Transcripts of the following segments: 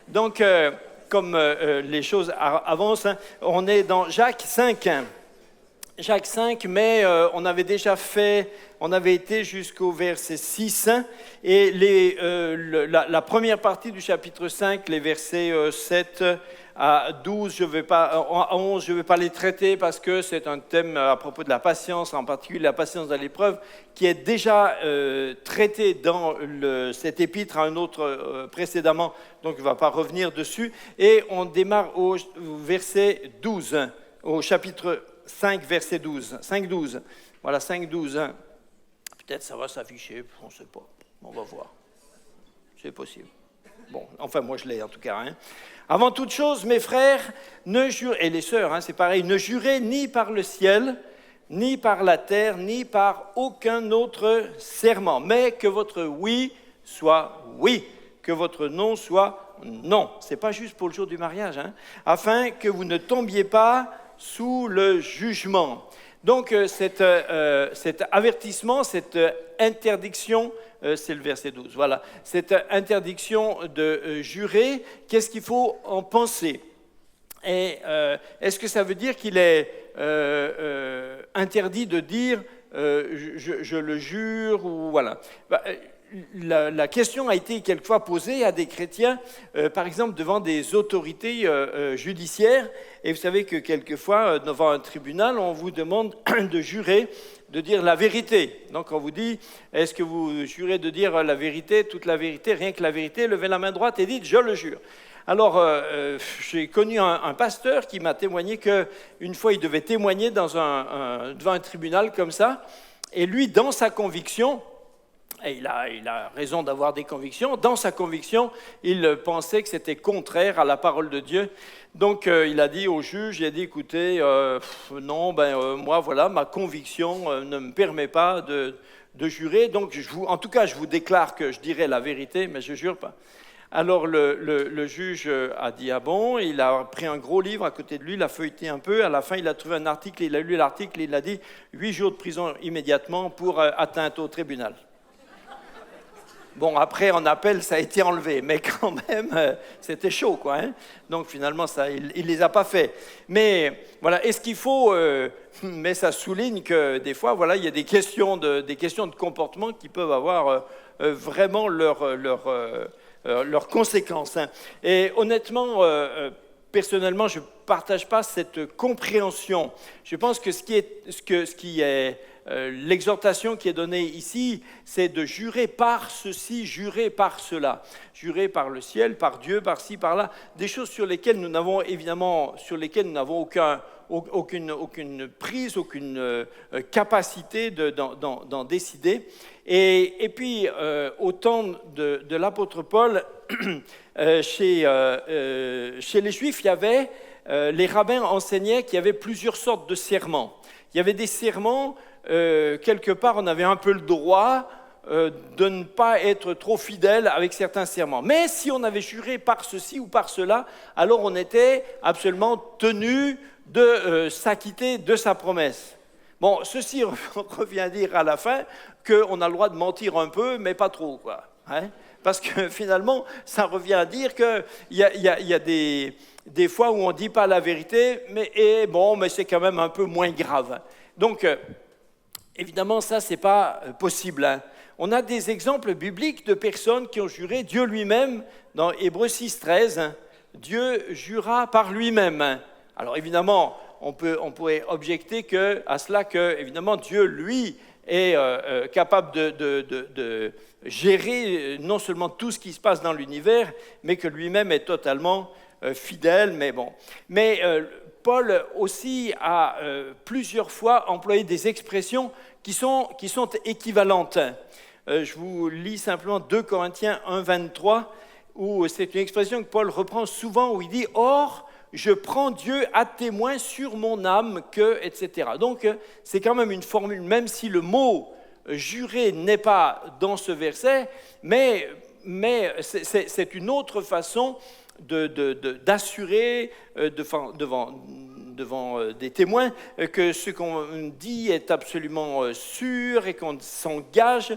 Donc, comme les choses avancent, on est dans Jacques 5. Jacques 5, mais on avait déjà on avait été jusqu'au verset 6, et la première partie du chapitre 5, les versets 7 à 12, à 11, je ne vais pas les traiter parce que c'est un thème à propos de la patience, en particulier la patience dans l'épreuve, qui est déjà traité dans cet épître à un autre précédemment, donc je ne vais pas revenir dessus. Et on démarre au verset 12, au chapitre 5, verset 12. 5, 12. Voilà, 5, 12. Peut-être ça va s'afficher, on ne sait pas. On va voir. C'est possible. Bon, enfin, moi je l'ai en tout cas. Avant toute chose, mes frères, et les sœurs, c'est pareil, ne jurez ni par le ciel, ni par la terre, ni par aucun autre serment, mais que votre oui soit oui, que votre non soit non. Ce n'est pas juste pour le jour du mariage, afin que vous ne tombiez pas sous le jugement. Donc, cet avertissement, cette interdiction, c'est le verset 12, voilà, cette interdiction de jurer, qu'est-ce qu'il faut en penser? Et est-ce que ça veut dire qu'il est interdit de dire je le jure, ou voilà. La question a été quelquefois posée à des chrétiens, par exemple devant des autorités judiciaires, et vous savez que quelquefois, devant un tribunal, on vous demande de jurer, de dire la vérité. Donc on vous dit, est-ce que vous jurez de dire la vérité, toute la vérité, rien que la vérité? Levez la main droite et dites, je le jure. Alors, j'ai connu un pasteur qui m'a témoigné qu'une fois, il devait témoigner devant un tribunal comme ça, et lui, dans sa conviction, et il a raison d'avoir des convictions. Dans sa conviction, il pensait que c'était contraire à la parole de Dieu. Donc, il a dit au juge, il a dit, écoutez, non, moi, voilà, ma conviction ne me permet pas de jurer. Donc, en tout cas, je vous déclare que je dirai la vérité, mais je ne jure pas. Alors, le juge a dit, ah bon, il a pris un gros livre à côté de lui, il a feuilleté un peu. À la fin, il a trouvé un article, il a lu l'article et il a dit 8 jours de prison immédiatement pour atteinte au tribunal. Bon, après, en appel, ça a été enlevé, mais quand même, c'était chaud, quoi. Donc, finalement, il ne les a pas fait. Mais, voilà, est-ce qu'il faut... mais ça souligne que, des fois, voilà, il y a des questions de comportement qui peuvent avoir vraiment leurs conséquences. Et honnêtement, personnellement, je ne partage pas cette compréhension. Je pense que ce qui est l'exhortation qui est donnée ici, c'est de jurer par ceci, jurer par cela, jurer par le ciel, par Dieu, par ci, par là, des choses sur lesquelles nous n'avons aucune prise, aucune capacité d'en décider. Et puis, au temps de l'apôtre Paul, chez les Juifs, il y avait, les rabbins enseignaient qu'il y avait plusieurs sortes de serments. Il y avait des serments, quelque part, on avait un peu le droit de ne pas être trop fidèle avec certains serments. Mais si on avait juré par ceci ou par cela, alors on était absolument tenu de s'acquitter de sa promesse. Bon, ceci revient à dire à la fin qu'on a le droit de mentir un peu, mais pas trop, quoi. Parce que finalement, ça revient à dire qu'il y a des fois où on ne dit pas la vérité, mais c'est quand même un peu moins grave. Donc, évidemment, ça, ce n'est pas possible. On a des exemples bibliques de personnes qui ont juré, Dieu lui-même, dans Hébreux 6, 13, Dieu jura par lui-même. Alors, évidemment, on pourrait objecter à cela que, évidemment, Dieu, lui, est capable de gérer non seulement tout ce qui se passe dans l'univers, mais que lui-même est totalement fidèle, mais bon. Mais Paul aussi a plusieurs fois employé des expressions qui sont équivalentes. Je vous lis simplement 2 Corinthiens 1, 23, où c'est une expression que Paul reprend souvent, où il dit « Or, je prends Dieu à témoin sur mon âme que, etc. » Donc, c'est quand même une formule, même si le mot « jurer » n'est pas dans ce verset, mais c'est une autre façon d'assurer devant des témoins que ce qu'on dit est absolument sûr et qu'on s'engage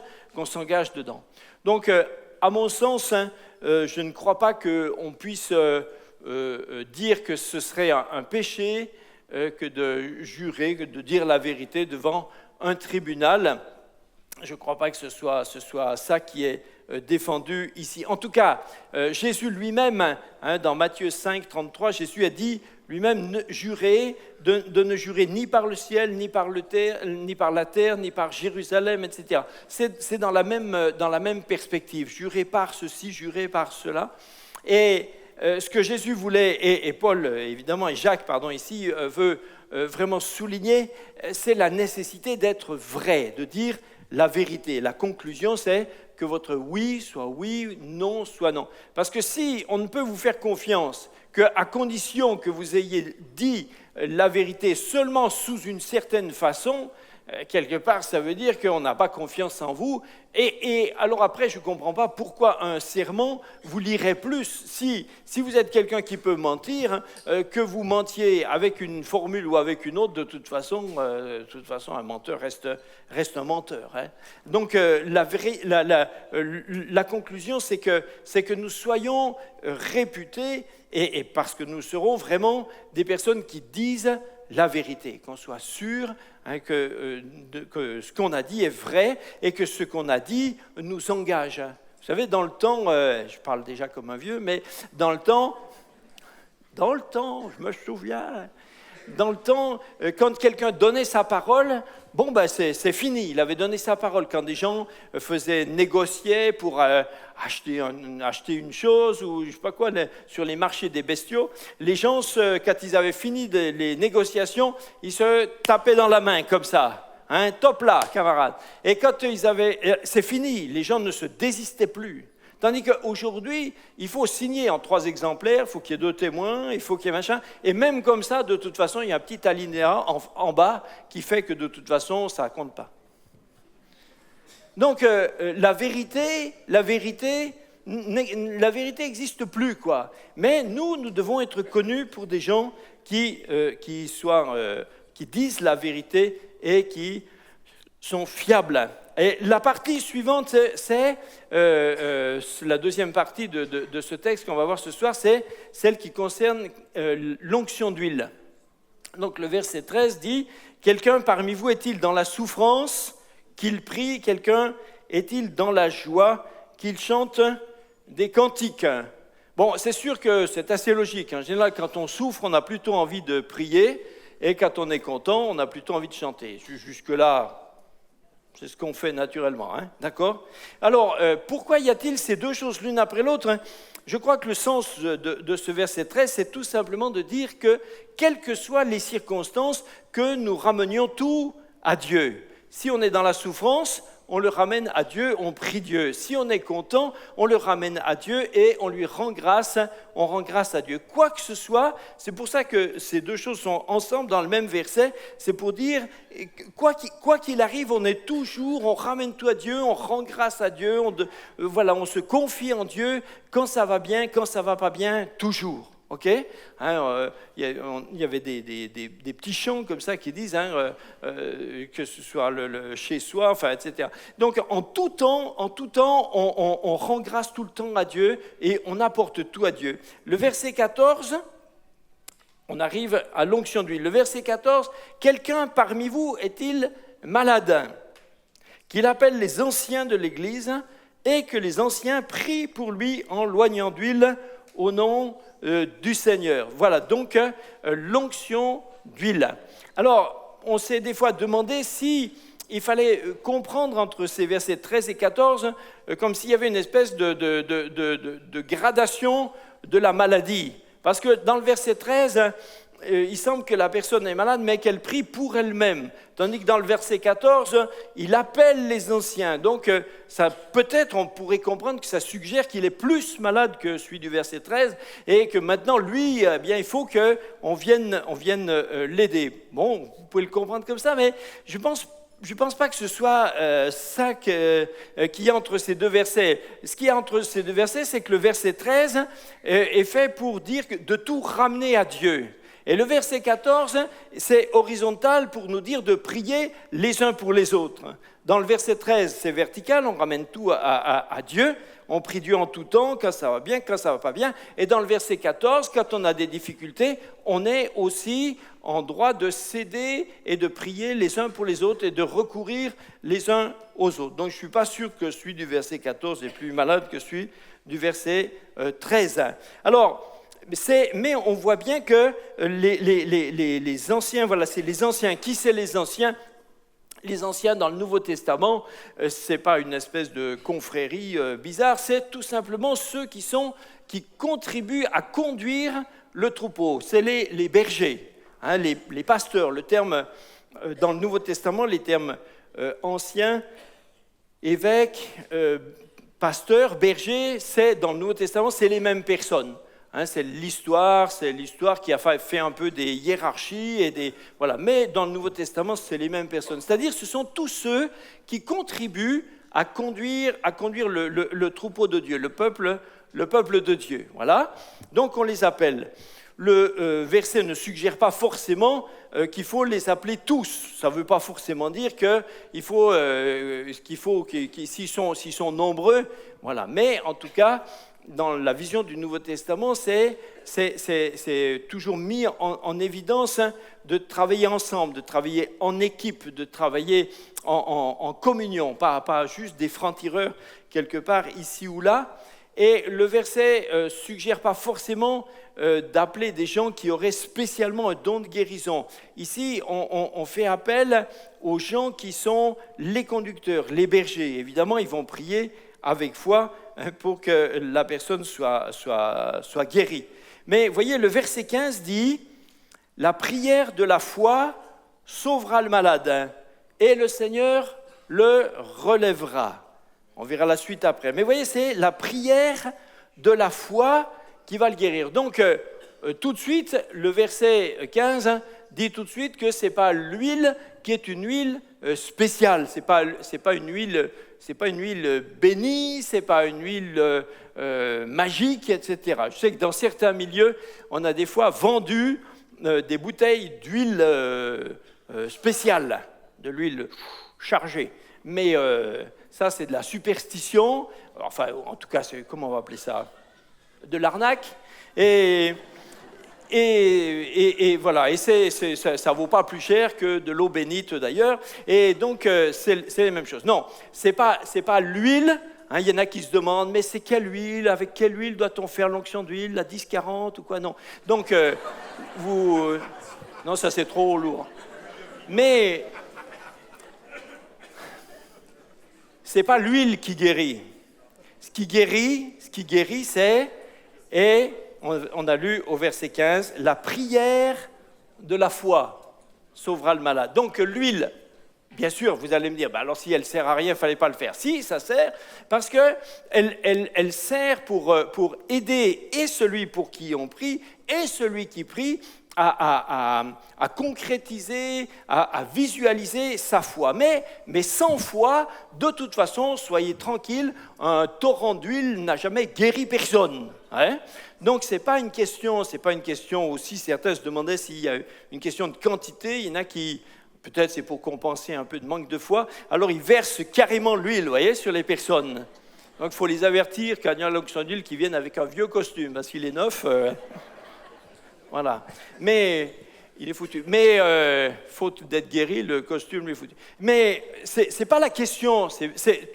dedans. Donc, à mon sens, je ne crois pas qu'on puisse dire que ce serait un péché que de jurer, que de dire la vérité devant un tribunal. Je ne crois pas que ce soit ça qui est défendu ici. En tout cas, Jésus lui-même, dans Matthieu 5, 33, Jésus a dit lui-même de ne jurer ni par le ciel, ni par la terre, ni par Jérusalem, etc. C'est dans la même perspective. Jurer par ceci, jurer par cela. Et ce que Jésus voulait, et Paul, évidemment, et Jacques, ici, veut vraiment souligner, c'est la nécessité d'être vrai, de dire la vérité. La conclusion, c'est que votre oui soit oui, non soit non. Parce que si on ne peut vous faire confiance qu'à condition que vous ayez dit la vérité seulement sous une certaine façon, quelque part, ça veut dire qu'on n'a pas confiance en vous. Et alors après, je ne comprends pas pourquoi un serment vous lirait plus. Si vous êtes quelqu'un qui peut mentir, que vous mentiez avec une formule ou avec une autre, de toute façon un menteur reste un menteur. Donc la conclusion, c'est que nous soyons réputés, et parce que nous serons vraiment des personnes qui disent la vérité, qu'on soit sûr que ce qu'on a dit est vrai et que ce qu'on a dit nous engage. Vous savez, dans le temps, je parle déjà comme un vieux, mais dans le temps, je me souviens, dans le temps, quand quelqu'un donnait sa parole, c'est fini, il avait donné sa parole. Quand des gens négociaient pour acheter une chose ou je ne sais pas quoi, sur les marchés des bestiaux, les gens, quand ils avaient fini les négociations, ils se tapaient dans la main comme ça. Top là, camarade. Et quand c'est fini, les gens ne se désistaient plus. Tandis qu'aujourd'hui, il faut signer en 3 exemplaires, il faut qu'il y ait 2 témoins, il faut qu'il y ait machin. Et même comme ça, de toute façon, il y a un petit alinéa en bas qui fait que de toute façon, ça ne compte pas. Donc, la vérité n'existe plus, quoi. Mais nous devons être connus pour des gens qui disent la vérité et qui sont fiables. Et la partie suivante, c'est la deuxième partie de ce texte qu'on va voir ce soir, c'est celle qui concerne l'onction d'huile. Donc le verset 13 dit « Quelqu'un parmi vous est-il dans la souffrance qu'il prie, quelqu'un est-il dans la joie qu'il chante des cantiques ?» Bon, c'est sûr que c'est assez logique. En général, quand on souffre, on a plutôt envie de prier, et quand on est content, on a plutôt envie de chanter. Jusque-là, c'est ce qu'on fait naturellement, d'accord ? Alors, pourquoi y a-t-il ces 2 choses l'une après l'autre ? Je crois que le sens de ce verset 13, c'est tout simplement de dire que, quelles que soient les circonstances, que nous ramenions tout à Dieu. Si on est dans la souffrance, on le ramène à Dieu, on prie Dieu. Si on est content, on le ramène à Dieu et on lui rend grâce, on rend grâce à Dieu. Quoi que ce soit, c'est pour ça que ces 2 choses sont ensemble dans le même verset, c'est pour dire, quoi qu'il arrive, on ramène tout à Dieu, on rend grâce à Dieu, on se confie en Dieu, quand ça va bien, quand ça va pas bien, toujours. Ok, il y avait des petits chants comme ça qui disent que ce soit le chez soi, etc. Donc en tout temps, on rend grâce tout le temps à Dieu et on apporte tout à Dieu. Le verset 14, on arrive à l'onction d'huile. Le verset 14, quelqu'un parmi vous est-il malade ? Qu'il appelle les anciens de l'Église et que les anciens prient pour lui en loignant d'huile au nom du Seigneur. Voilà donc l'onction d'huile. Alors, on s'est des fois demandé si il fallait comprendre entre ces versets 13 et 14 comme s'il y avait une espèce de gradation de la maladie. Parce que dans le verset 13, il semble que la personne est malade, mais qu'elle prie pour elle-même. Tandis que dans le verset 14, il appelle les anciens. Donc, peut-être on pourrait comprendre que ça suggère qu'il est plus malade que celui du verset 13 et que maintenant, lui, il faut qu'on vienne l'aider. Bon, vous pouvez le comprendre comme ça, mais je pense pas que ce soit ça qu'il y a entre ces 2 versets. Ce qu'il y a entre ces 2 versets, c'est que le verset 13 est fait pour dire de tout ramener à Dieu. Et le verset 14, c'est horizontal pour nous dire de prier les uns pour les autres. Dans le verset 13, c'est vertical, on ramène tout à Dieu, on prie Dieu en tout temps, quand ça va bien, quand ça va pas bien. Et dans le verset 14, quand on a des difficultés, on est aussi en droit de céder et de prier les uns pour les autres et de recourir les uns aux autres. Donc je ne suis pas sûr que celui du verset 14 est plus malade que celui du verset 13. Alors, mais on voit bien que les anciens, voilà, c'est les anciens. Qui c'est les anciens ? Les anciens dans le Nouveau Testament, ce n'est pas une espèce de confrérie bizarre, c'est tout simplement ceux qui contribuent à conduire le troupeau. C'est les bergers, hein, les pasteurs. Le terme, dans le Nouveau Testament, les termes anciens, évêques, pasteurs, bergers, c'est dans le Nouveau Testament, c'est les mêmes personnes. Hein, c'est l'histoire qui a fait un peu des hiérarchies voilà. Mais dans le Nouveau Testament, c'est les mêmes personnes. C'est-à-dire, ce sont tous ceux qui contribuent à conduire le troupeau de Dieu, le peuple de Dieu. Voilà. Donc, on les appelle. Le verset ne suggère pas forcément qu'il faut les appeler tous. Ça ne veut pas forcément dire s'ils sont nombreux. Voilà. Mais en tout cas, dans la vision du Nouveau Testament, c'est toujours mis en évidence, hein, de travailler ensemble, de travailler en équipe, de travailler en communion, pas juste des francs-tireurs quelque part ici ou là. Et le verset ne suggère pas forcément d'appeler des gens qui auraient spécialement un don de guérison. Ici, on fait appel aux gens qui sont les conducteurs, les bergers. Évidemment, ils vont prier avec foi pour que la personne soit guérie. Mais voyez, le verset 15 dit « La prière de la foi sauvera le malade, et le Seigneur le relèvera. » On verra la suite après. Mais voyez, c'est la prière de la foi qui va le guérir. Donc, tout de suite, le verset 15 dit tout de suite que ce n'est pas l'huile qui est une huile spéciale. Ce n'est pas une huile bénie, ce n'est pas une huile magique, etc. Je sais que dans certains milieux, on a des fois vendu des bouteilles d'huile spéciale, de l'huile chargée. Mais ça, c'est de la superstition. Enfin, en tout cas, comment on va appeler ça ? De l'arnaque. Et voilà, et ça ne vaut pas plus cher que de l'eau bénite d'ailleurs, et donc c'est les mêmes choses. Non, c'est pas l'huile, hein, il y en a qui se demandent, mais c'est quelle huile, avec quelle huile doit-on faire l'onction d'huile, la 10-40 ou quoi, non. Donc, non, ça c'est trop lourd. Mais, c'est pas l'huile qui guérit. Ce qui guérit, c'est, et on a lu au verset 15, la prière de la foi sauvera le malade. Donc l'huile, bien sûr, vous allez me dire, alors si elle ne sert à rien, il ne fallait pas le faire. Si, ça sert, parce qu'elle sert pour aider et celui pour qui on prie, et celui qui prie à concrétiser, à visualiser sa foi. Mais sans foi, de toute façon, soyez tranquille, un torrent d'huile n'a jamais guéri personne. Hein? Donc, ce n'est pas une question aussi, certains se demandaient s'il y a une question de quantité, il y en a qui, peut-être c'est pour compenser un peu de manque de foi, alors ils versent carrément l'huile, vous voyez, sur les personnes. Donc, il faut les avertir quand il y a l'onction d'huile qui viennent avec un vieux costume, parce qu'il est neuf. Voilà. Mais il est foutu. Mais faute d'être guéri, le costume lui est foutu. Mais c'est pas la question.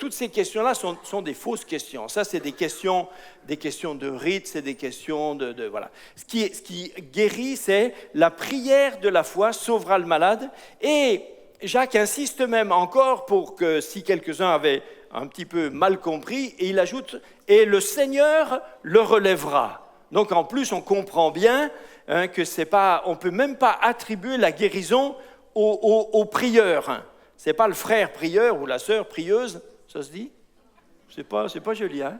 Toutes ces questions-là sont des fausses questions. Ça, c'est des questions de rite, c'est des questions de voilà. Ce qui guérit, c'est la prière de la foi sauvera le malade. Et Jacques insiste même encore pour que si quelques-uns avaient un petit peu mal compris, et il ajoute et le Seigneur le relèvera. Donc en plus, on comprend bien. Que c'est pas, on ne peut même pas attribuer la guérison au prieur. Hein. Ce n'est pas le frère prieur ou la sœur prieuse, ça se dit ? C'est pas joli, hein,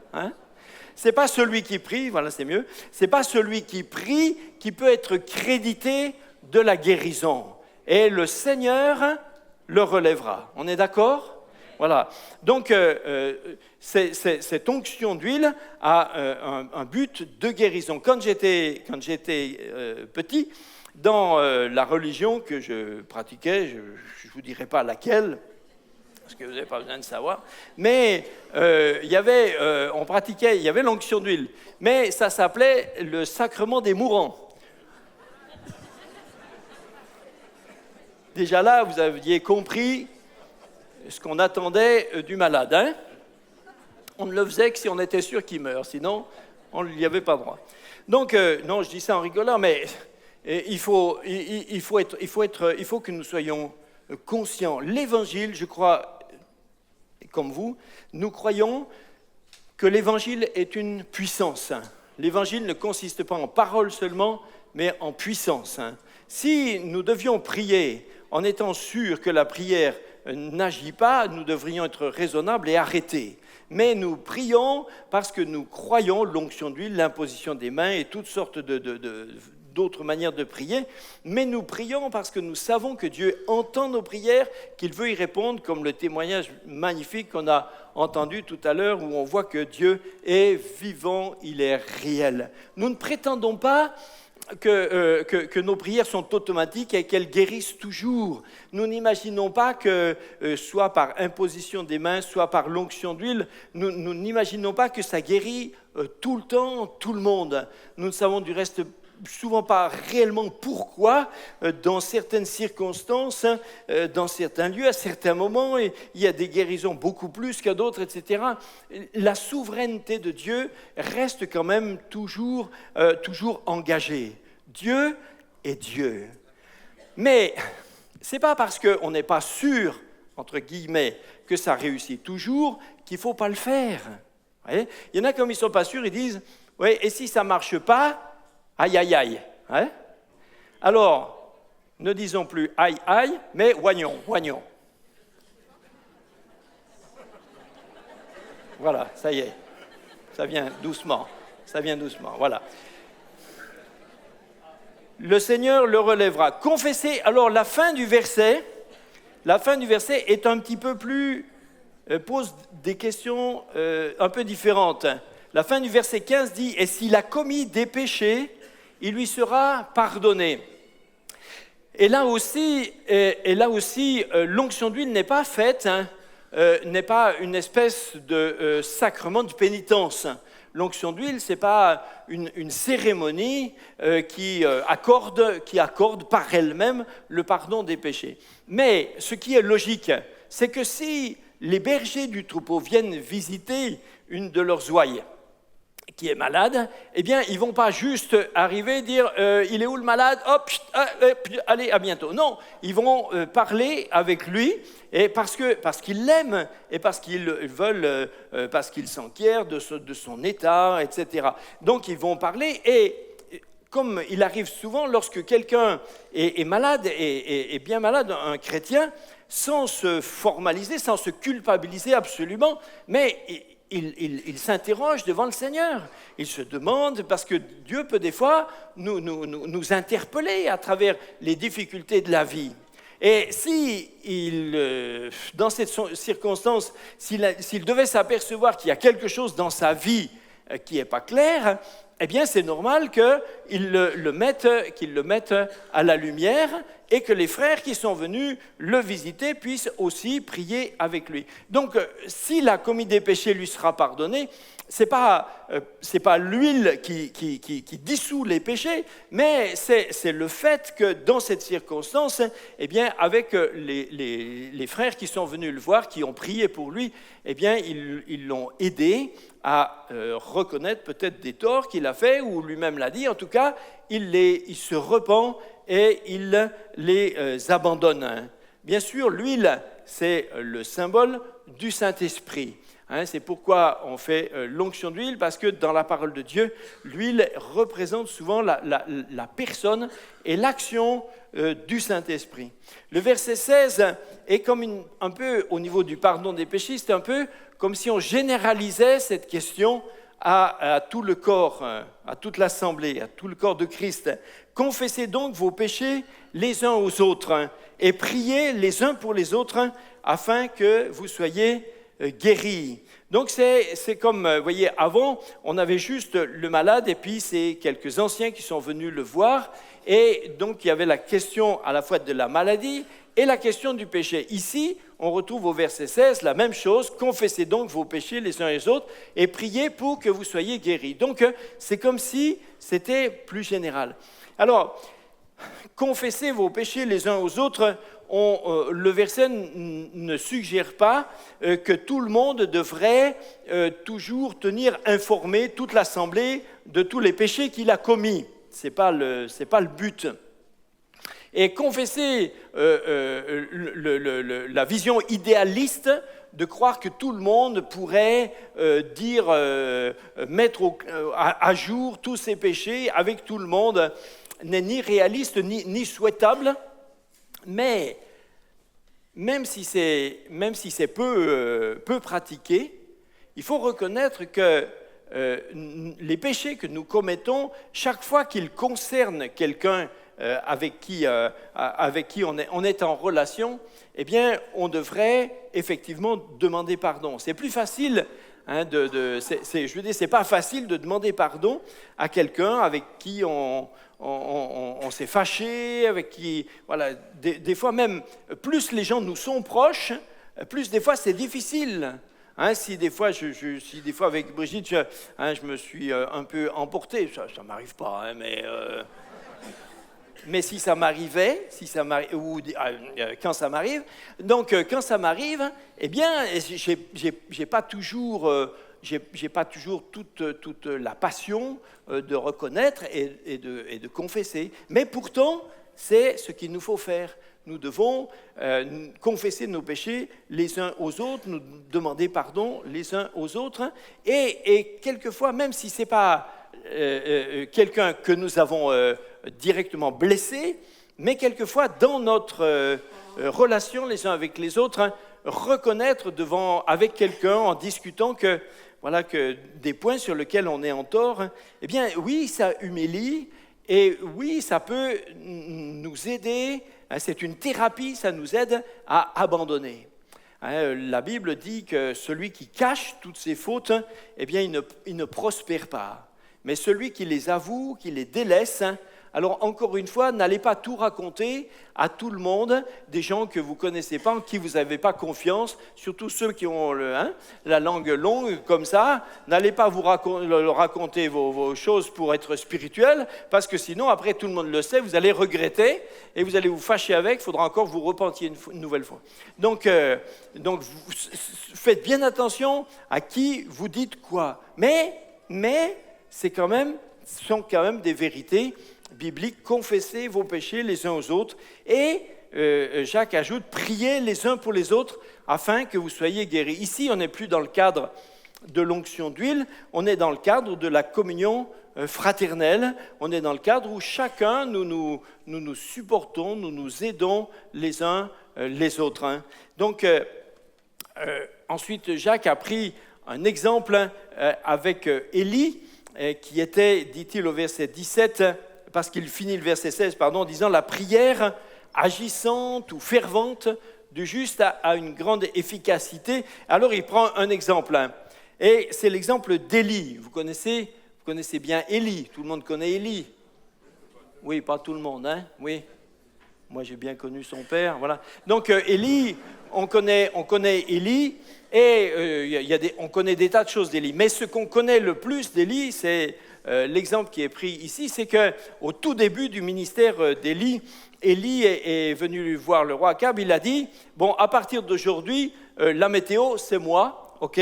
ce n'est pas celui qui prie, voilà c'est mieux, ce n'est pas celui qui prie qui peut être crédité de la guérison. Et le Seigneur le relèvera. On est d'accord ? Voilà. Donc, cette onction d'huile a un but de guérison. Quand j'étais petit, dans la religion que je pratiquais, je ne vous dirai pas laquelle, parce que vous n'avez pas besoin de savoir. Mais il y avait l'onction d'huile, mais ça s'appelait le sacrement des mourants. Déjà là, vous aviez compris ce qu'on attendait du malade. Hein? On ne le faisait que si on était sûr qu'il meurt, sinon on n'y avait pas droit. Donc, non, je dis ça en rigolant, mais il faut que nous soyons conscients. L'Évangile, je crois, comme vous, nous croyons que l'Évangile est une puissance. L'Évangile ne consiste pas en paroles seulement, mais en puissance. Si nous devions prier en étant sûrs que la prière n'agit pas, nous devrions être raisonnables et arrêter. Mais nous prions parce que nous croyons l'onction d'huile, l'imposition des mains et toutes sortes d'autres manières de prier. Mais nous prions parce que nous savons que Dieu entend nos prières, qu'il veut y répondre, comme le témoignage magnifique qu'on a entendu tout à l'heure, où on voit que Dieu est vivant, il est réel. Nous ne prétendons pas que nos prières sont automatiques et qu'elles guérissent toujours. Nous n'imaginons pas que, soit par imposition des mains, soit par l'onction d'huile, nous n'imaginons pas que ça guérit tout le temps, tout le monde. Nous ne savons du reste souvent pas réellement pourquoi, dans certaines circonstances, dans certains lieux, à certains moments, il y a des guérisons beaucoup plus qu'à d'autres, etc. La souveraineté de Dieu reste quand même toujours engagée. Dieu est Dieu. Mais ce n'est pas parce qu'on n'est pas sûr, entre guillemets, que ça réussit toujours qu'il ne faut pas le faire. Vous voyez ? Il y en a comme ils ne sont pas sûrs, ils disent « Oui, et si ça ne marche pas ? Aïe, aïe, aïe. Hein » Alors, ne disons plus aïe, aïe, mais oignons, oignons. Voilà, ça y est. Ça vient doucement. Voilà. Le Seigneur le relèvera. Confessez. Alors, la fin du verset est un petit peu plus... pose des questions un peu différentes. La fin du verset 15 dit « Et s'il a commis des péchés, il lui sera pardonné. » Et là aussi, l'onction d'huile n'est pas faite, n'est pas une espèce de sacrement de pénitence. L'onction d'huile, ce n'est pas une cérémonie qui accorde par elle-même le pardon des péchés. Mais ce qui est logique, c'est que si les bergers du troupeau viennent visiter une de leurs ouailles qui est malade, eh bien, ils ne vont pas juste arriver et dire « Il est où le malade ? Hop, allez, à bientôt. » Non, ils vont parler avec lui et parce qu'ils l'aiment et parce qu'ils veulent, parce qu'ils s'enquièrent de son état, etc. Donc, ils vont parler et comme il arrive souvent lorsque quelqu'un est malade, est bien malade, un chrétien, sans se formaliser, sans se culpabiliser absolument, mais il s'interroge devant le Seigneur. Il se demande, parce que Dieu peut des fois nous interpeller à travers les difficultés de la vie. Et dans cette circonstance, s'il devait s'apercevoir qu'il y a quelque chose dans sa vie qui n'est pas clair, eh bien c'est normal qu'il le mette à la lumière et que les frères qui sont venus le visiter puissent aussi prier avec lui. Donc, s'il a commis des péchés, lui sera pardonné. C'est pas l'huile qui dissout les péchés, mais c'est le fait que dans cette circonstance, eh bien, avec les frères qui sont venus le voir, qui ont prié pour lui, eh bien, ils l'ont aidé à reconnaître peut-être des torts qu'il a fait, ou lui-même l'a dit. En tout cas, il se repent et il les abandonne. Bien sûr, l'huile, c'est le symbole du Saint-Esprit. C'est pourquoi on fait l'onction d'huile, parce que dans la parole de Dieu, l'huile représente souvent la personne et l'action du Saint-Esprit. Le verset 16 est comme un peu, au niveau du pardon des péchés, c'est un peu comme si on généralisait cette question à tout le corps, à toute l'assemblée, à tout le corps de Christ. Confessez donc vos péchés les uns aux autres et priez les uns pour les autres afin que vous soyez guéris. Donc c'est comme, vous voyez, avant, on avait juste le malade et puis c'est quelques anciens qui sont venus le voir. Et donc il y avait la question à la fois de la maladie et la question du péché. Ici, on retrouve au verset 16 la même chose. Confessez donc vos péchés les uns les autres et priez pour que vous soyez guéris. Donc, c'est comme si c'était plus général. Alors, confessez vos péchés les uns aux autres, le verset ne suggère pas que tout le monde devrait toujours tenir informé toute l'assemblée de tous les péchés qu'il a commis. Ce n'est pas le but. Et confesser la vision idéaliste de croire que tout le monde pourrait mettre à jour tous ses péchés avec tout le monde n'est ni réaliste ni souhaitable, mais même si c'est peu pratiqué, il faut reconnaître que les péchés que nous commettons, chaque fois qu'ils concernent quelqu'un avec qui on est en relation, eh bien, on devrait effectivement demander pardon. C'est plus facile, c'est pas facile de demander pardon à quelqu'un avec qui on s'est fâché, avec qui, voilà, des fois même, plus les gens nous sont proches, plus des fois c'est difficile. Si des fois avec Brigitte, je me suis un peu emporté, ça ne m'arrive pas, mais si ça m'arrivait, quand ça m'arrive, donc quand ça m'arrive, eh bien, j'ai pas toujours toute la passion de reconnaître et de confesser. Mais pourtant, c'est ce qu'il nous faut faire. Nous devons confesser nos péchés les uns aux autres, nous demander pardon les uns aux autres. Et quelquefois, même si ce n'est pas quelqu'un que nous avons directement blessé, mais quelquefois, dans notre relation les uns avec les autres, reconnaître avec quelqu'un en discutant que des points sur lesquels on est en tort, eh bien, oui, ça humilie et oui, ça peut nous aider. C'est une thérapie, ça nous aide à abandonner. La Bible dit que celui qui cache toutes ses fautes, eh bien, il ne prospère pas. Mais celui qui les avoue, qui les délaisse, alors encore une fois, n'allez pas tout raconter à tout le monde, des gens que vous ne connaissez pas, en qui vous n'avez pas confiance, surtout ceux qui ont la langue longue comme ça. N'allez pas leur raconter vos choses pour être spirituel, parce que sinon, après, tout le monde le sait, vous allez regretter et vous allez vous fâcher avec, il faudra encore vous repentiez une nouvelle fois. Donc faites bien attention à qui vous dites quoi. Mais ce sont quand même des vérités bibliques. Confessez vos péchés les uns aux autres. Et Jacques ajoute, priez les uns pour les autres afin que vous soyez guéris. Ici, on n'est plus dans le cadre de l'onction d'huile, on est dans le cadre de la communion fraternelle, on est dans le cadre où chacun, nous nous supportons, nous nous aidons les uns les autres. Donc, ensuite, Jacques a pris un exemple avec Élie, qui était, dit-il au verset 17, parce qu'il finit le verset 16, en disant « La prière agissante ou fervente du juste a une grande efficacité. » Alors il prend un exemple, et c'est l'exemple d'Élie. Vous connaissez bien Élie, tout le monde connaît Élie. Oui, pas tout le monde, oui. Moi j'ai bien connu son père, voilà. Donc Élie, on connaît Élie, et on connaît des tas de choses d'Élie. Mais ce qu'on connaît le plus d'Élie, c'est l'exemple qui est pris ici, c'est qu'au tout début du ministère d'Élie, Élie est venu voir le roi Akab, il a dit, bon, à partir d'aujourd'hui, la météo, c'est moi, ok,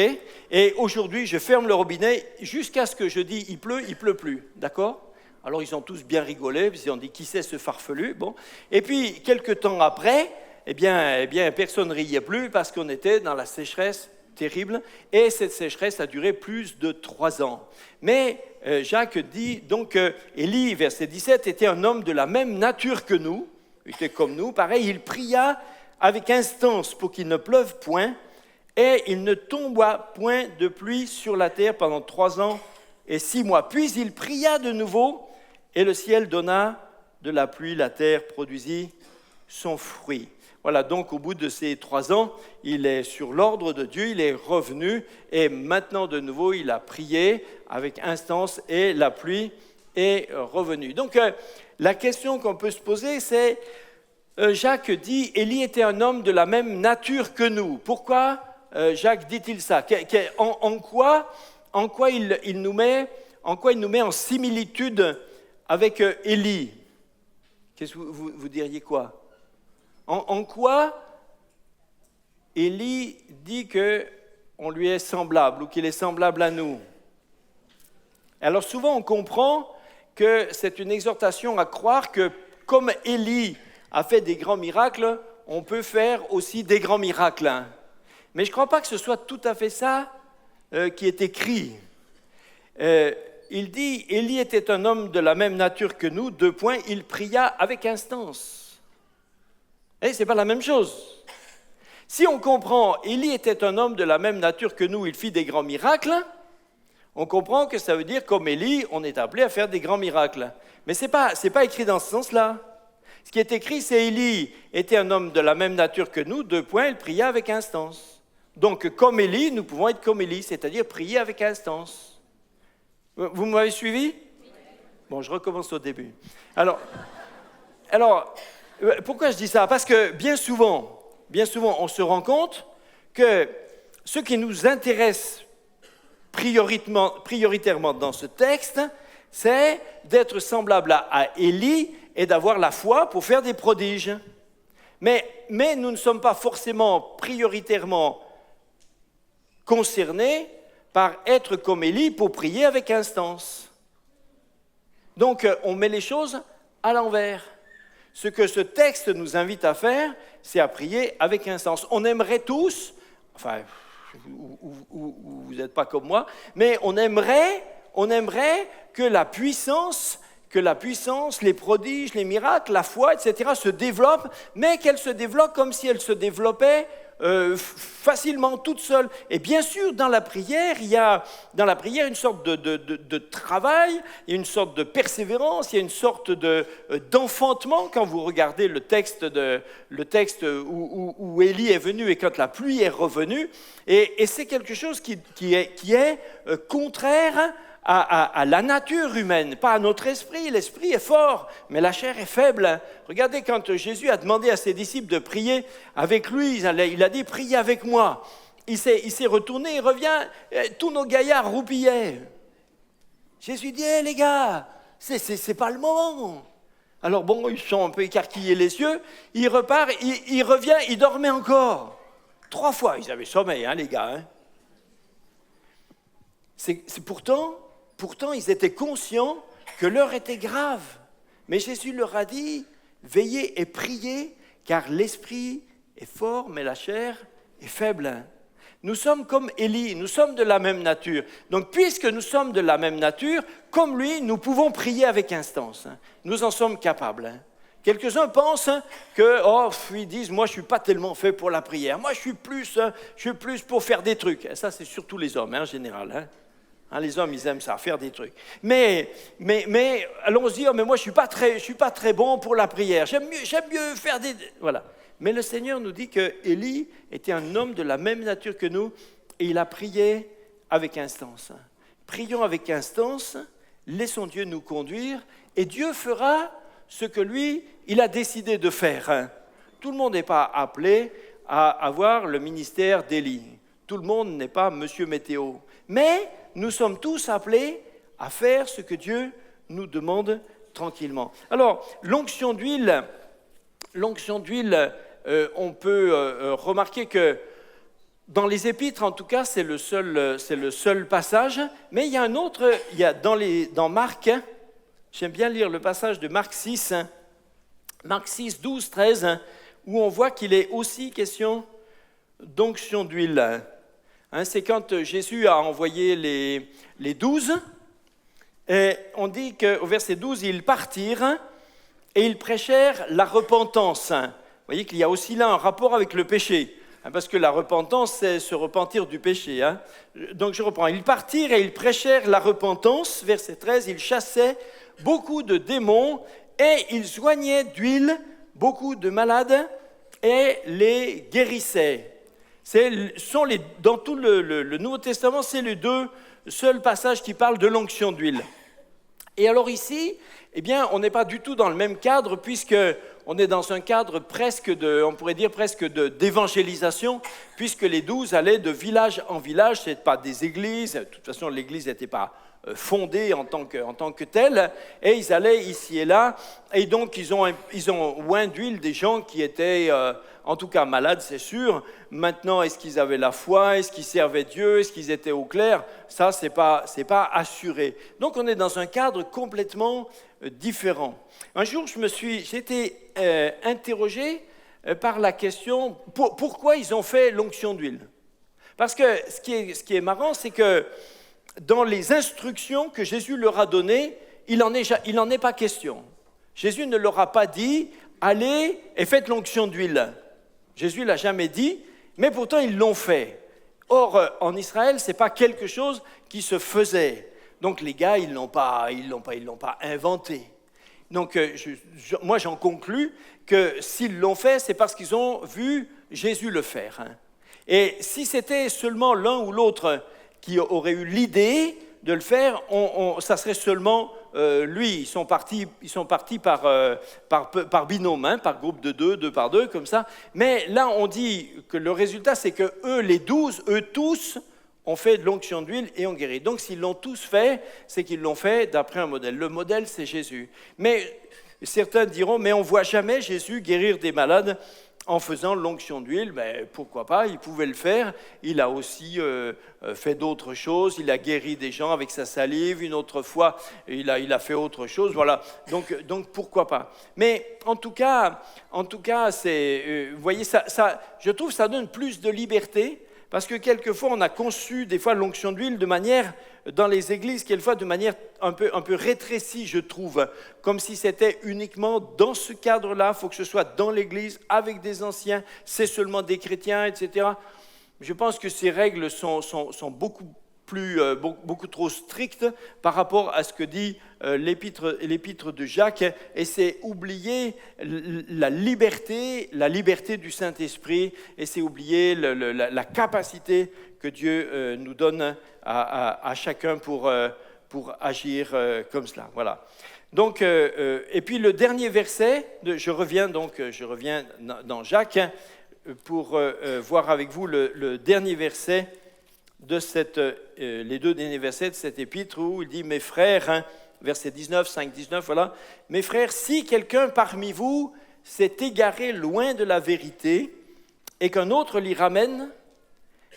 et aujourd'hui, je ferme le robinet jusqu'à ce que je dis, il pleut plus, d'accord ? Alors, ils ont tous bien rigolé, ils ont dit, qui c'est ce farfelu ? Bon. Et puis, quelques temps après, eh bien, personne ne riait plus parce qu'on était dans la sécheresse terrible, et cette sécheresse a duré plus de 3 ans. Mais Jacques dit donc Élie, verset 17, était un homme de la même nature que nous, il était comme nous, pareil, il pria avec instance pour qu'il ne pleuve point, et il ne tomba point de pluie sur la terre pendant 3 ans et 6 mois. Puis il pria de nouveau, et le ciel donna de la pluie, la terre produisit son fruit. Voilà, donc au bout de ces 3 ans, il est sur l'ordre de Dieu, il est revenu, et maintenant de nouveau, il a prié avec instance, et la pluie est revenue. Donc la question qu'on peut se poser, c'est Jacques dit « Élie était un homme de la même nature que nous ». Pourquoi Jacques dit-il ça? En quoi il nous met en similitude avec Élie? Qu'est-ce que vous diriez quoi? En quoi Élie dit qu'on lui est semblable ou qu'il est semblable à nous? Alors souvent on comprend que c'est une exhortation à croire que comme Élie a fait des grands miracles, on peut faire aussi des grands miracles. Mais je ne crois pas que ce soit tout à fait ça qui est écrit. Il dit, Élie était un homme de la même nature que nous, il pria avec instance. Et ce n'est pas la même chose. Si on comprend, Élie était un homme de la même nature que nous, il fit des grands miracles, on comprend que ça veut dire, comme Élie, on est appelé à faire des grands miracles. Mais ce n'est pas écrit dans ce sens-là. Ce qui est écrit, c'est Élie était un homme de la même nature que nous, il pria avec instance. Donc, comme Élie, nous pouvons être comme Élie, c'est-à-dire prier avec instance. Vous m'avez suivi? Bon, je recommence au début. Alors, pourquoi je dis ça? Parce que bien souvent, on se rend compte que ce qui nous intéresse prioritairement dans ce texte, c'est d'être semblable à Élie et d'avoir la foi pour faire des prodiges. Mais nous ne sommes pas forcément prioritairement concernés par être comme Élie pour prier avec instance. Donc, on met les choses à l'envers. Ce que ce texte nous invite à faire, c'est à prier avec instance. On aimerait tous, enfin, vous n'êtes pas comme moi, mais on aimerait que la puissance, les prodiges, les miracles, la foi, etc., se développent, mais qu'elle se développe comme si elle se développait facilement, toute seule. Et bien sûr, dans la prière, il y a une sorte de travail, il y a une sorte de persévérance, il y a une sorte d'enfantement. Quand vous regardez le texte où Élie est venu et quand la pluie est revenue, et c'est quelque chose qui est contraire à la nature humaine, pas à notre esprit. L'esprit est fort, mais la chair est faible. Regardez, quand Jésus a demandé à ses disciples de prier avec lui, il a dit « Priez avec moi ». Il s'est retourné, il revient, tous nos gaillards roupillaient. Jésus dit « les gars, c'est pas le moment ». Alors bon, ils sont un peu écarquillés les yeux, il repart, il revient, il dormait encore. 3 fois, ils avaient sommeil, les gars. C'est Pourtant, ils étaient conscients que l'heure était grave. Mais Jésus leur a dit, veillez et priez, car l'esprit est fort, mais la chair est faible. Nous sommes comme Élie, nous sommes de la même nature. Donc, puisque nous sommes de la même nature, comme lui, nous pouvons prier avec instance. Nous en sommes capables. Quelques-uns pensent ils disent, moi je ne suis pas tellement fait pour la prière. Moi je suis plus pour faire des trucs. Et ça, c'est surtout les hommes en général. Les hommes, ils aiment ça, faire des trucs. Mais allons se dire, mais moi, je suis pas très bon pour la prière. J'aime mieux faire des... Voilà. Mais le Seigneur nous dit que Élie était un homme de la même nature que nous et il a prié avec instance. Prions avec instance, laissons Dieu nous conduire et Dieu fera ce que lui, il a décidé de faire. Tout le monde n'est pas appelé à avoir le ministère d'Élie. Tout le monde n'est pas Monsieur Météo. Mais nous sommes tous appelés à faire ce que Dieu nous demande tranquillement. Alors, l'onction d'huile, on peut remarquer que dans les Épîtres, en tout cas, c'est le seul passage. Mais il y a un autre, dans Marc, j'aime bien lire le passage de Marc 6, Marc 6, 12, 13, où on voit qu'il est aussi question d'onction d'huile. C'est quand Jésus a envoyé les 12, et on dit qu'au verset 12, ils partirent et ils prêchèrent la repentance. Vous voyez qu'il y a aussi là un rapport avec le péché, parce que la repentance, c'est se repentir du péché. Donc je reprends, ils partirent et ils prêchèrent la repentance, verset 13, ils chassaient beaucoup de démons et ils soignaient d'huile beaucoup de malades et les guérissaient. Dans tout le Nouveau Testament, c'est les 2 seuls passages qui parlent de l'onction d'huile. Et alors ici, on n'est pas du tout dans le même cadre, puisque on est dans un cadre on pourrait dire presque d'évangélisation, puisque les 12 allaient de village en village. Ce n'étaient pas des églises, de toute façon l'église n'était pas fondée en tant que telle, et ils allaient ici et là, et donc ils ont oint d'huile des gens qui étaient en tout cas malades, c'est sûr. Maintenant, est-ce qu'ils avaient la foi, est-ce qu'ils servaient Dieu, est-ce qu'ils étaient au clair? Ça, c'est pas assuré. Donc on est dans un cadre complètement différent. Un jour, j'ai été interrogé par la question pourquoi ils ont fait l'onction d'huile. Parce que ce qui est marrant, c'est que dans les instructions que Jésus leur a données, il n'en est pas question. Jésus ne leur a pas dit « Allez et faites l'onction d'huile ». Jésus ne l'a jamais dit, mais pourtant ils l'ont fait. Or, en Israël, ce n'est pas quelque chose qui se faisait. Donc les gars, ils ne l'ont pas inventé. Donc moi, j'en conclus que s'ils l'ont fait, c'est parce qu'ils ont vu Jésus le faire. Et si c'était seulement l'un ou l'autre qui aurait eu l'idée de le faire, ça serait seulement lui. Ils sont partis par binôme, par groupe de deux par deux, comme ça. Mais là, on dit que le résultat, c'est que eux, les 12, eux tous, ont fait de l'onction d'huile et ont guéri. Donc, s'ils l'ont tous fait, c'est qu'ils l'ont fait d'après un modèle. Le modèle, c'est Jésus. Mais certains diront, mais on ne voit jamais Jésus guérir des malades en faisant l'onction d'huile. Ben, pourquoi pas, il pouvait le faire. Il a aussi fait d'autres choses. Il a guéri des gens avec sa salive. Une autre fois, il a fait autre chose. Voilà. Donc pourquoi pas. Mais en tout cas, c'est, vous voyez, je trouve que ça donne plus de liberté. Parce que quelquefois, on a conçu des fois l'onction d'huile de manière, dans les églises, quelquefois de manière un peu rétrécie, je trouve, comme si c'était uniquement dans ce cadre-là, il faut que ce soit dans l'église, avec des anciens, c'est seulement des chrétiens, etc. Je pense que ces règles sont beaucoup trop strictes par rapport à ce que dit l'épître de Jacques, et c'est oublier la liberté du Saint-Esprit, et c'est oublier la capacité que Dieu nous donne à chacun pour agir comme cela. Voilà. Donc, et puis le dernier verset, je reviens dans Jacques pour voir avec vous le dernier verset de les deux derniers versets de cette épître où il dit « Mes frères », verset 19, 5, 19, voilà, « Mes frères, si quelqu'un parmi vous s'est égaré loin de la vérité et qu'un autre l'y ramène,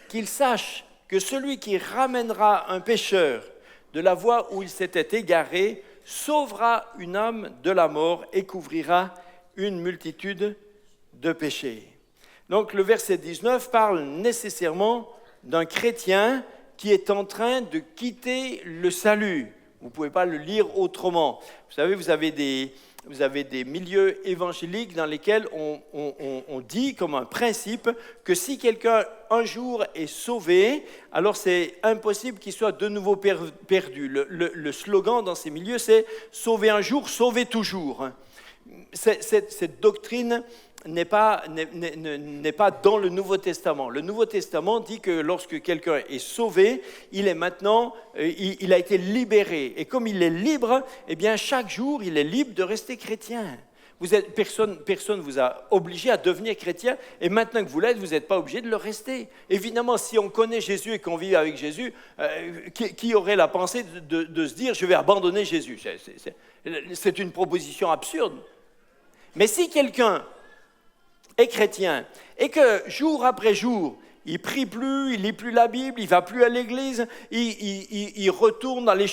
qu'il sache que celui qui ramènera un pécheur de la voie où il s'était égaré sauvera une âme de la mort et couvrira une multitude de péchés. » Donc le verset 19 parle nécessairement d'un chrétien qui est en train de quitter le salut. Vous ne pouvez pas le lire autrement. Vous savez, vous avez des milieux évangéliques dans lesquels on dit comme un principe que si quelqu'un un jour est sauvé, alors c'est impossible qu'il soit de nouveau perdu. Le slogan dans ces milieux, c'est « sauver un jour, sauver toujours ». Cette doctrine n'est pas dans le Nouveau Testament. Le Nouveau Testament dit que lorsque quelqu'un est sauvé, il a été libéré. Et comme il est libre, eh bien chaque jour, il est libre de rester chrétien. Personne ne vous a obligé à devenir chrétien, et maintenant que vous l'êtes, vous n'êtes pas obligé de le rester. Évidemment, si on connaît Jésus et qu'on vit avec Jésus, qui aurait la pensée de se dire « je vais abandonner Jésus » C'est une proposition absurde. Mais si quelqu'un est chrétien et que jour après jour, il prie plus, il lit plus la Bible, il va plus à l'église, il retourne dans les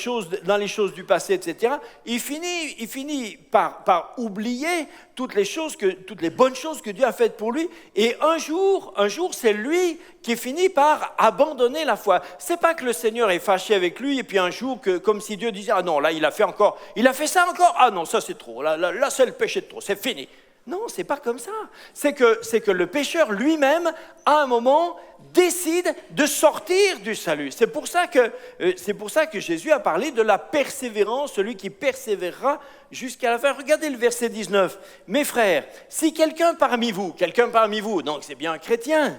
choses du passé, etc. Il finit par oublier toutes les bonnes choses que Dieu a faites pour lui. Et un jour, c'est lui qui finit par abandonner la foi. C'est pas que le Seigneur est fâché avec lui et puis un jour, comme si Dieu disait « Ah non, là, il a fait ça encore. Ah non, ça c'est trop. Là c'est le péché de trop. C'est fini. » Non, c'est pas comme ça. C'est que le pécheur lui-même, à un moment, décide de sortir du salut. C'est pour ça que Jésus a parlé de la persévérance, celui qui persévérera jusqu'à la fin. Regardez le verset 19. « Mes frères, si quelqu'un parmi vous, donc c'est bien un chrétien,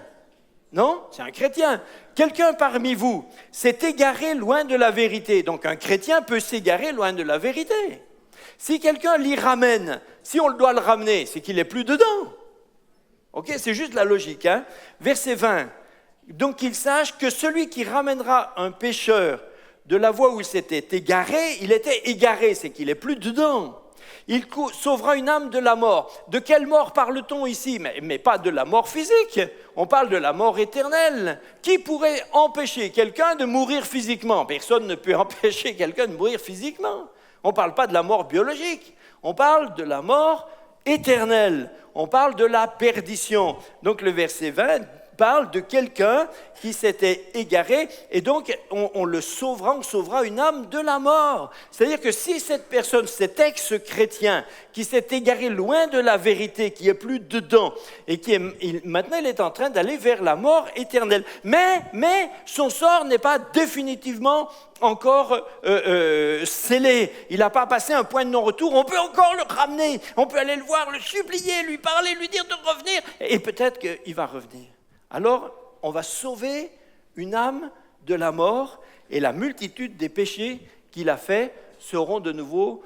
non? C'est un chrétien. Quelqu'un parmi vous s'est égaré loin de la vérité. » Donc un chrétien peut s'égarer loin de la vérité. Si quelqu'un l'y ramène, Si on doit le ramener, c'est qu'il n'est plus dedans. Ok, c'est juste la logique. Hein? Verset 20. Donc qu'il sache que celui qui ramènera un pécheur de la voie où il s'était égaré, il était égaré, c'est qu'il n'est plus dedans. Il sauvera une âme de la mort. De quelle mort parle-t-on ici? Mais pas de la mort physique, on parle de la mort éternelle. Qui pourrait empêcher quelqu'un de mourir physiquement? Personne ne peut empêcher quelqu'un de mourir physiquement. On ne parle pas de la mort biologique, on parle de la mort éternelle. On parle de la perdition. Donc le verset 20 parle de quelqu'un qui s'était égaré et donc on le sauvera, on sauvera une âme de la mort. C'est-à-dire que si cette personne, cet ex-chrétien qui s'est égaré loin de la vérité, qui n'est plus dedans et maintenant il est en train d'aller vers la mort éternelle, mais son sort n'est pas définitivement encore scellé. Il n'a pas passé un point de non-retour. On peut encore le ramener, on peut aller le voir, le supplier, lui parler, lui dire de revenir et peut-être qu'il va revenir. Alors, on va sauver une âme de la mort et la multitude des péchés qu'il a faits seront de nouveau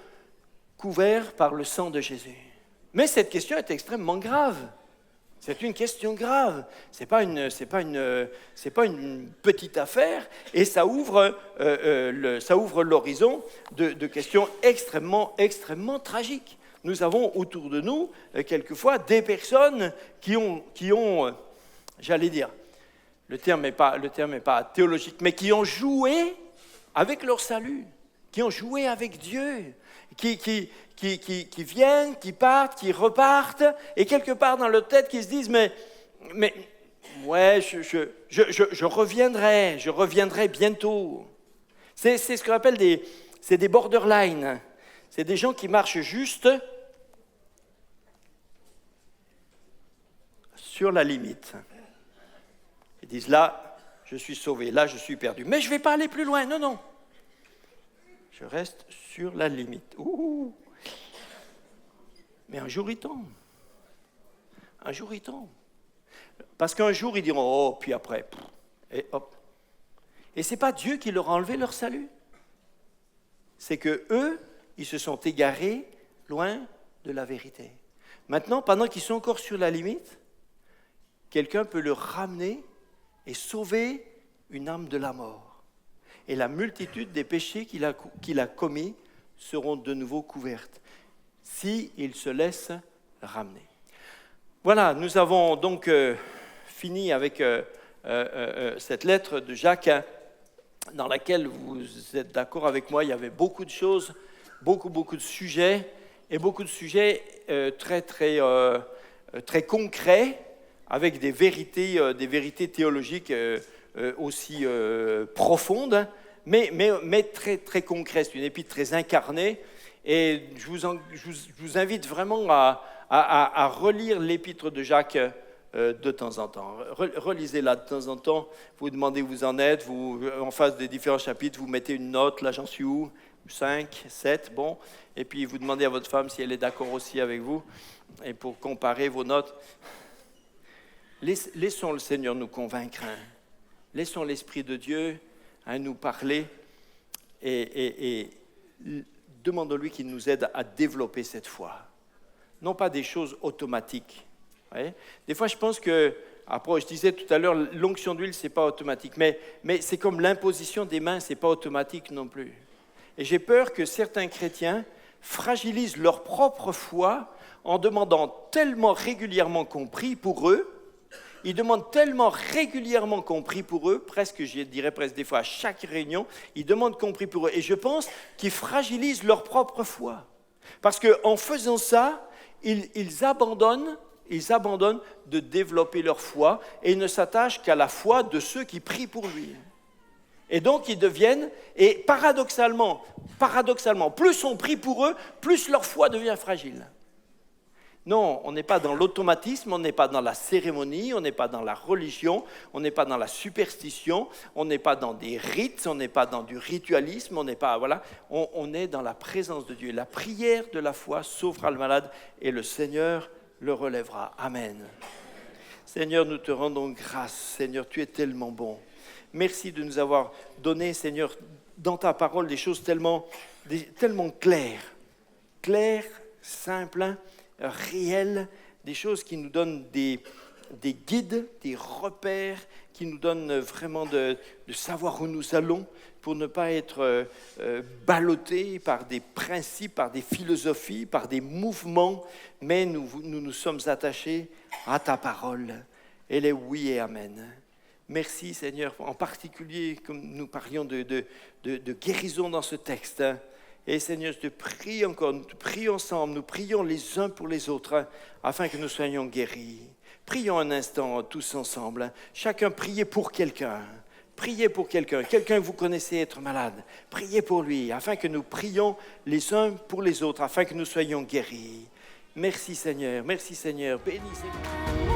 couverts par le sang de Jésus. Mais cette question est extrêmement grave. C'est une question grave. C'est pas une petite affaire et ça ouvre l'horizon de questions extrêmement tragiques. Nous avons autour de nous quelquefois des personnes qui ont j'allais dire, le terme n'est pas théologique, mais qui ont joué avec leur salut, qui ont joué avec Dieu, qui viennent, qui partent, qui repartent, et quelque part dans leur tête, qui se disent, mais ouais, je reviendrai bientôt. C'est ce qu'on appelle des borderline. C'est des gens qui marchent juste sur la limite. Ils disent, là, je suis sauvé, là, je suis perdu. Mais je ne vais pas aller plus loin, non. Je reste sur la limite. Ouh. Mais un jour, ils tombent. Parce qu'un jour, ils diront, oh, puis après, et hop. Et ce n'est pas Dieu qui leur a enlevé leur salut. C'est qu'eux, ils se sont égarés loin de la vérité. Maintenant, pendant qu'ils sont encore sur la limite, quelqu'un peut le ramener et sauver une âme de la mort. Et la multitude des péchés qu'il a commis seront de nouveau couvertes, s'il se laisse ramener. Voilà, nous avons donc fini avec cette lettre de Jacques, dans laquelle vous êtes d'accord avec moi, il y avait beaucoup de choses, beaucoup de sujets, et beaucoup de sujets très concrets, avec des vérités théologiques aussi profondes, mais très concrètes. C'est une épître très incarnée. Et je vous invite vraiment à relire l'épître de Jacques de temps en temps. Relisez-la de temps en temps. Vous demandez où vous en êtes. En face des différents chapitres, vous mettez une note. Là, j'en suis où? 5, 7, bon. Et puis, vous demandez à votre femme si elle est d'accord aussi avec vous. Et pour comparer vos notes... Laissons le Seigneur nous convaincre. Laissons l'Esprit de Dieu nous parler et demandons-lui qu'il nous aide à développer cette foi. Non pas des choses automatiques. Ouais. Des fois, je pense que, après, je disais tout à l'heure, l'onction d'huile, ce n'est pas automatique. Mais c'est comme l'imposition des mains, ce n'est pas automatique non plus. Et j'ai peur que certains chrétiens fragilisent leur propre foi en demandant tellement régulièrement qu'on prie pour eux. Ils demandent tellement régulièrement qu'on prie pour eux, je dirais presque des fois à chaque réunion, ils demandent qu'on prie pour eux. Et je pense qu'ils fragilisent leur propre foi. Parce qu'en faisant ça, ils abandonnent de développer leur foi et ils ne s'attachent qu'à la foi de ceux qui prient pour lui. Et donc ils deviennent, et paradoxalement, plus on prie pour eux, plus leur foi devient fragile. Non, on n'est pas dans l'automatisme, on n'est pas dans la cérémonie, on n'est pas dans la religion, on n'est pas dans la superstition, on n'est pas dans des rites, on n'est pas dans du ritualisme, on est dans la présence de Dieu. La prière de la foi sauvera le malade et le Seigneur le relèvera. Amen. Seigneur, nous te rendons grâce. Seigneur, tu es tellement bon. Merci de nous avoir donné, Seigneur, dans ta parole des choses tellement claires simples, réelles, des choses qui nous donnent des guides, des repères, qui nous donnent vraiment de savoir où nous allons pour ne pas être ballottés par des principes, par des philosophies, par des mouvements, mais nous sommes attachés à ta parole. Elle est oui et amen. Merci Seigneur, en particulier comme nous parlions de guérison dans ce texte. Et Seigneur, je te prie encore, nous te prions ensemble, nous prions les uns pour les autres, afin que nous soyons guéris. Prions un instant tous ensemble. Chacun priez pour quelqu'un. Priez pour quelqu'un. Quelqu'un que vous connaissez être malade. Priez pour lui, afin que nous prions les uns pour les autres, afin que nous soyons guéris. Merci Seigneur. Merci Seigneur. Bénis Seigneur.